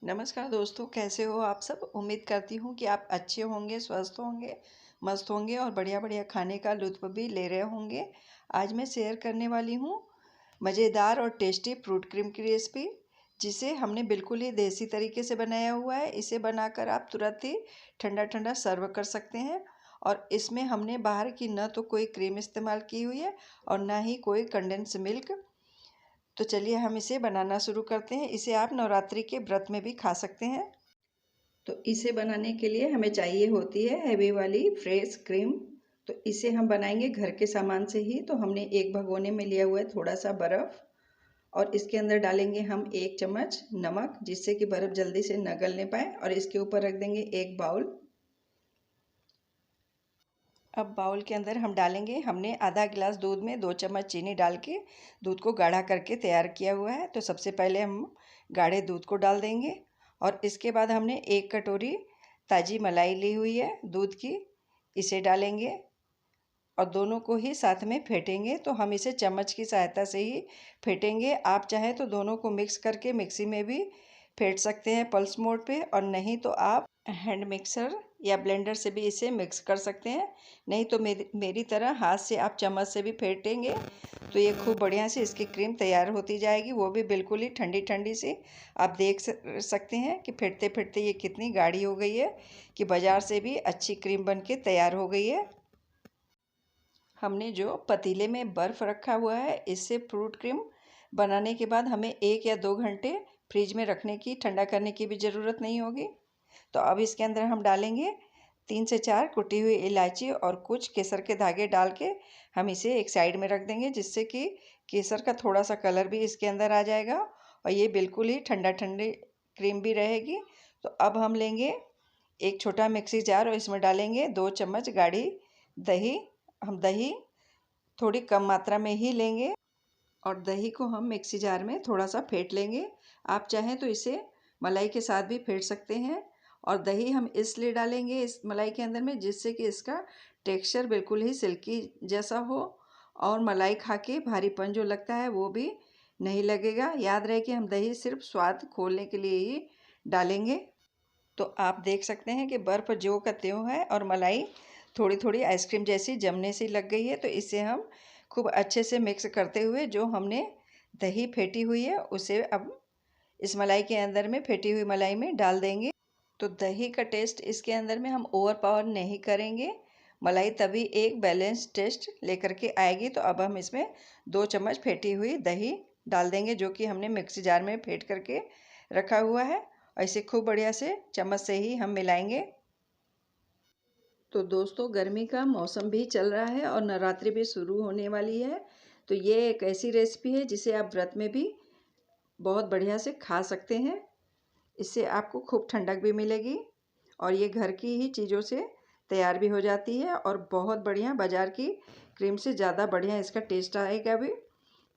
नमस्कार दोस्तों, कैसे हो आप सब। उम्मीद करती हूँ कि आप अच्छे होंगे, स्वस्थ होंगे, मस्त होंगे और बढ़िया बढ़िया खाने का लुत्फ़ भी ले रहे होंगे। आज मैं शेयर करने वाली हूँ मज़ेदार और टेस्टी फ्रूट क्रीम की रेसिपी, जिसे हमने बिल्कुल ही देसी तरीके से बनाया हुआ है। इसे बनाकर आप तुरंत ही ठंडा ठंडा सर्व कर सकते हैं। और इसमें हमने बाहर की न तो कोई क्रीम इस्तेमाल की हुई है और ना ही कोई कंडेंस मिल्क। तो चलिए हम इसे बनाना शुरू करते हैं। इसे आप नवरात्रि के व्रत में भी खा सकते हैं। तो इसे बनाने के लिए हमें चाहिए होती है हैवी वाली फ्रेश क्रीम। तो इसे हम बनाएंगे घर के सामान से ही। तो हमने एक भगोने में लिया हुआ है थोड़ा सा बर्फ़, और इसके अंदर डालेंगे हम 1 चम्मच नमक, जिससे कि बर्फ़ जल्दी से न गलने पाए। और इसके ऊपर रख देंगे 1 बाउल। अब बाउल के अंदर हम डालेंगे, हमने आधा गिलास दूध में 2 चम्मच चीनी डाल के दूध को गाढ़ा करके तैयार किया हुआ है। तो सबसे पहले हम गाढ़े दूध को डाल देंगे, और इसके बाद हमने 1 कटोरी ताज़ी मलाई ली हुई है दूध की, इसे डालेंगे और दोनों को ही साथ में फेंटेंगे। तो हम इसे चम्मच की सहायता से ही फेंटेंगे। आप चाहें तो दोनों को मिक्स करके मिक्सी में भी फेंट सकते हैं पल्स मोड पे, और नहीं तो आप हैंड मिक्सर या ब्लेंडर से भी इसे मिक्स कर सकते हैं। नहीं तो मेरी तरह हाथ से आप चम्मच से भी फेंटेंगे तो ये खूब बढ़िया से इसकी क्रीम तैयार होती जाएगी, वो भी बिल्कुल ही ठंडी ठंडी सी। आप देख सकते हैं कि फेंटते फेंटते ये कितनी गाढ़ी हो गई है कि बाज़ार से भी अच्छी क्रीम बन के तैयार हो गई है। हमने जो पतीले में बर्फ़ रखा हुआ है, इससे फ्रूट क्रीम बनाने के बाद हमें 1 या 2 घंटे फ्रिज में रखने की, ठंडा करने की भी ज़रूरत नहीं होगी। तो अब इसके अंदर हम डालेंगे 3 से 4 कुटी हुई इलायची और कुछ केसर के धागे डाल के हम इसे एक साइड में रख देंगे, जिससे कि केसर का थोड़ा सा कलर भी इसके अंदर आ जाएगा और ये बिल्कुल ही ठंडा ठंडी क्रीम भी रहेगी। तो अब हम लेंगे एक छोटा मिक्सी जार और इसमें डालेंगे 2 चम्मच गाढ़ी दही। हम दही थोड़ी कम मात्रा में ही लेंगे और दही को हम मिक्सी जार में थोड़ा सा फेंट लेंगे। आप चाहें तो इसे मलाई के साथ भी फेंट सकते हैं। और दही हम इसलिए डालेंगे इस मलाई के अंदर में, जिससे कि इसका टेक्सचर बिल्कुल ही सिल्की जैसा हो और मलाई खा के भारीपन जो लगता है वो भी नहीं लगेगा। याद रहे कि हम दही सिर्फ स्वाद खोलने के लिए ही डालेंगे। तो आप देख सकते हैं कि बर्फ़ ज्यों का त्यों है और मलाई थोड़ी थोड़ी आइसक्रीम जैसी जमने सी लग गई है। तो इसे हम खूब अच्छे से मिक्स करते हुए जो हमने दही फेंटी हुई है उसे अब इस मलाई के अंदर में, फेंटी हुई मलाई में डाल देंगे। तो दही का टेस्ट इसके अंदर में हम ओवर पावर नहीं करेंगे, मलाई तभी एक बैलेंस टेस्ट लेकर के आएगी। तो अब हम इसमें 2 चम्मच फेंटी हुई दही डाल देंगे, जो कि हमने मिक्सी जार में फेंट करके रखा हुआ है, और इसे खूब बढ़िया से चम्मच से ही हम मिलाएंगे। तो दोस्तों, गर्मी का मौसम भी चल रहा है और नवरात्रि भी शुरू होने वाली है। तो ये एक ऐसी रेसिपी है जिसे आप व्रत में भी बहुत बढ़िया से खा सकते हैं। इससे आपको खूब ठंडक भी मिलेगी और ये घर की ही चीज़ों से तैयार भी हो जाती है और बहुत बढ़िया, बाज़ार की क्रीम से ज़्यादा बढ़िया इसका टेस्ट आएगा भी।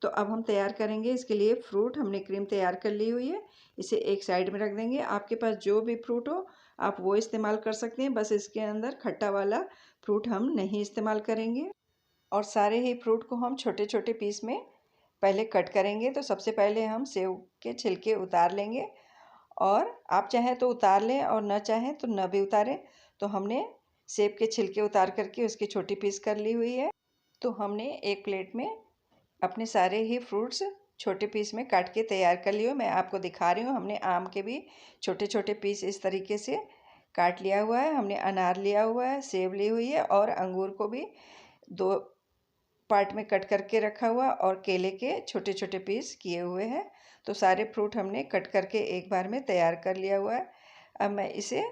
तो अब हम तैयार करेंगे इसके लिए फ्रूट। हमने क्रीम तैयार कर ली हुई है, इसे एक साइड में रख देंगे। आपके पास जो भी फ्रूट हो आप वो इस्तेमाल कर सकते हैं, बस इसके अंदर खट्टा वाला फ्रूट हम नहीं इस्तेमाल करेंगे। और सारे ही फ्रूट को हम छोटे छोटे पीस में पहले कट करेंगे। तो सबसे पहले हम सेव के छिलके उतार लेंगे, और आप चाहें तो उतार लें और न चाहें तो न भी उतारें। तो हमने सेब के छिलके उतार करके उसकी छोटी पीस कर ली हुई है। तो हमने एक प्लेट में अपने सारे ही फ्रूट्स छोटे पीस में काट के तैयार कर लिए। मैं आपको दिखा रही हूँ, हमने आम के भी छोटे छोटे पीस इस तरीके से काट लिया हुआ है। हमने अनार लिया हुआ है, सेब ली हुई है और अंगूर को भी 2 पार्ट में कट करके रखा हुआ और केले के छोटे छोटे पीस किए हुए हैं। तो सारे फ्रूट हमने कट करके एक बार में तैयार कर लिया हुआ है। अब मैं इसे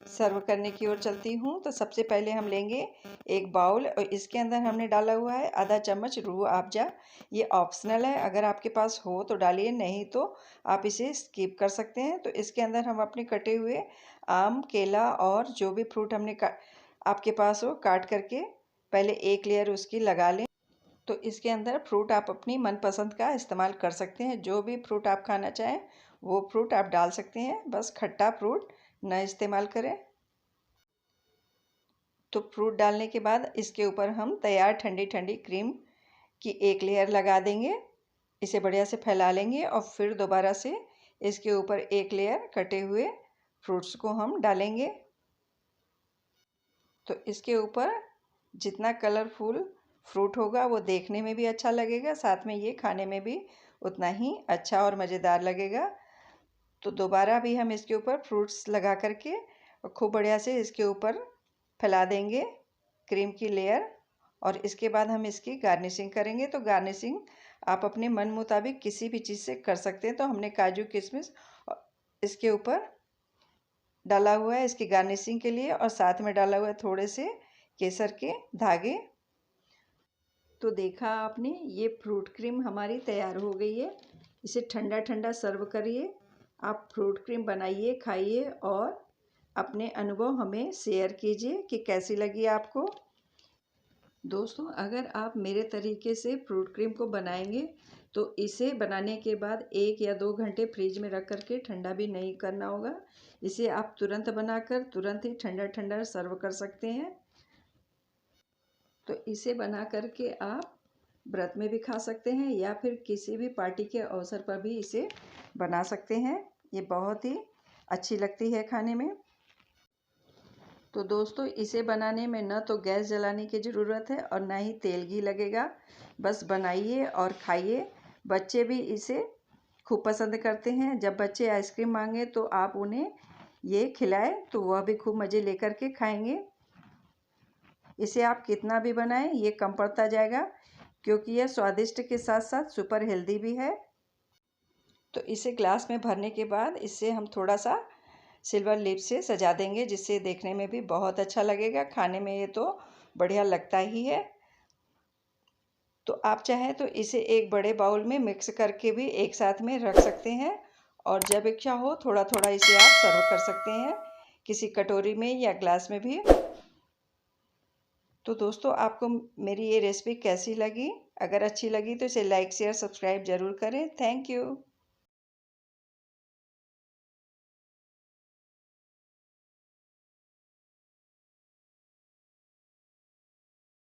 सर्व करने की ओर चलती हूँ। तो सबसे पहले हम लेंगे एक बाउल और इसके अंदर हमने डाला हुआ है आधा चम्मच रूह अफ़ज़ा। ये ऑप्शनल है, अगर आपके पास हो तो डालिए, नहीं तो आप इसे स्किप कर सकते हैं। तो इसके अंदर हम अपने कटे हुए आम, केला और जो भी फ्रूट हमने आपके पास हो काट करके पहले एक लेयर उसकी लगा लें। तो इसके अंदर फ्रूट आप अपनी मनपसंद का इस्तेमाल कर सकते हैं, जो भी फ्रूट आप खाना चाहें वो फ्रूट आप डाल सकते हैं, बस खट्टा फ्रूट न इस्तेमाल करें। तो फ्रूट डालने के बाद इसके ऊपर हम तैयार ठंडी ठंडी क्रीम की एक लेयर लगा देंगे। इसे बढ़िया से फैला लेंगे और फिर दोबारा से इसके ऊपर एक लेयर कटे हुए फ्रूट्स को हम डालेंगे। तो इसके ऊपर जितना कलरफुल फ्रूट होगा वो देखने में भी अच्छा लगेगा, साथ में ये खाने में भी उतना ही अच्छा और मज़ेदार लगेगा। तो दोबारा भी हम इसके ऊपर फ्रूट्स लगा करके खूब बढ़िया से इसके ऊपर फैला देंगे क्रीम की लेयर। और इसके बाद हम इसकी गार्निशिंग करेंगे। तो गार्निशिंग आप अपने मन मुताबिक किसी भी चीज़ से कर सकते हैं। तो हमने काजू किशमिश इसके ऊपर डाला हुआ है इसकी गार्निशिंग के लिए, और साथ में डाला हुआ है थोड़े से केसर के धागे। तो देखा आपने, ये फ्रूट क्रीम हमारी तैयार हो गई है। इसे ठंडा ठंडा सर्व करिए। आप फ्रूट क्रीम बनाइए, खाइए और अपने अनुभव हमें शेयर कीजिए कि कैसी लगी आपको। दोस्तों, अगर आप मेरे तरीके से फ्रूट क्रीम को बनाएंगे तो इसे बनाने के बाद 1 या 2 घंटे फ्रिज में रख करके ठंडा भी नहीं करना होगा। इसे आप तुरंत बनाकर तुरंत ही ठंडा ठंडा सर्व कर सकते हैं। तो इसे बना करके आप व्रत में भी खा सकते हैं या फिर किसी भी पार्टी के अवसर पर भी इसे बना सकते हैं। ये बहुत ही अच्छी लगती है खाने में। तो दोस्तों, इसे बनाने में न तो गैस जलाने की ज़रूरत है और ना ही तेल घी लगेगा। बस बनाइए और खाइए। बच्चे भी इसे खूब पसंद करते हैं। जब बच्चे आइसक्रीम मांगे तो आप उन्हें ये खिलाएं तो वह भी खूब मज़े लेकर के खाएंगे। इसे आप कितना भी बनाएं ये कम पड़ता जाएगा, क्योंकि यह स्वादिष्ट के साथ साथ सुपर हेल्दी भी है। तो इसे ग्लास में भरने के बाद इससे हम थोड़ा सा सिल्वर लिप से सजा देंगे, जिससे देखने में भी बहुत अच्छा लगेगा। खाने में ये तो बढ़िया लगता ही है। तो आप चाहें तो इसे एक बड़े बाउल में मिक्स करके भी एक साथ में रख सकते हैं, और जब इच्छा हो थोड़ा थोड़ा इसे आप सर्व कर सकते हैं किसी कटोरी में या ग्लास में भी। तो दोस्तों, आपको मेरी ये रेसिपी कैसी लगी? अगर अच्छी लगी तो इसे लाइक शेयर सब्सक्राइब ज़रूर करें। Thank you.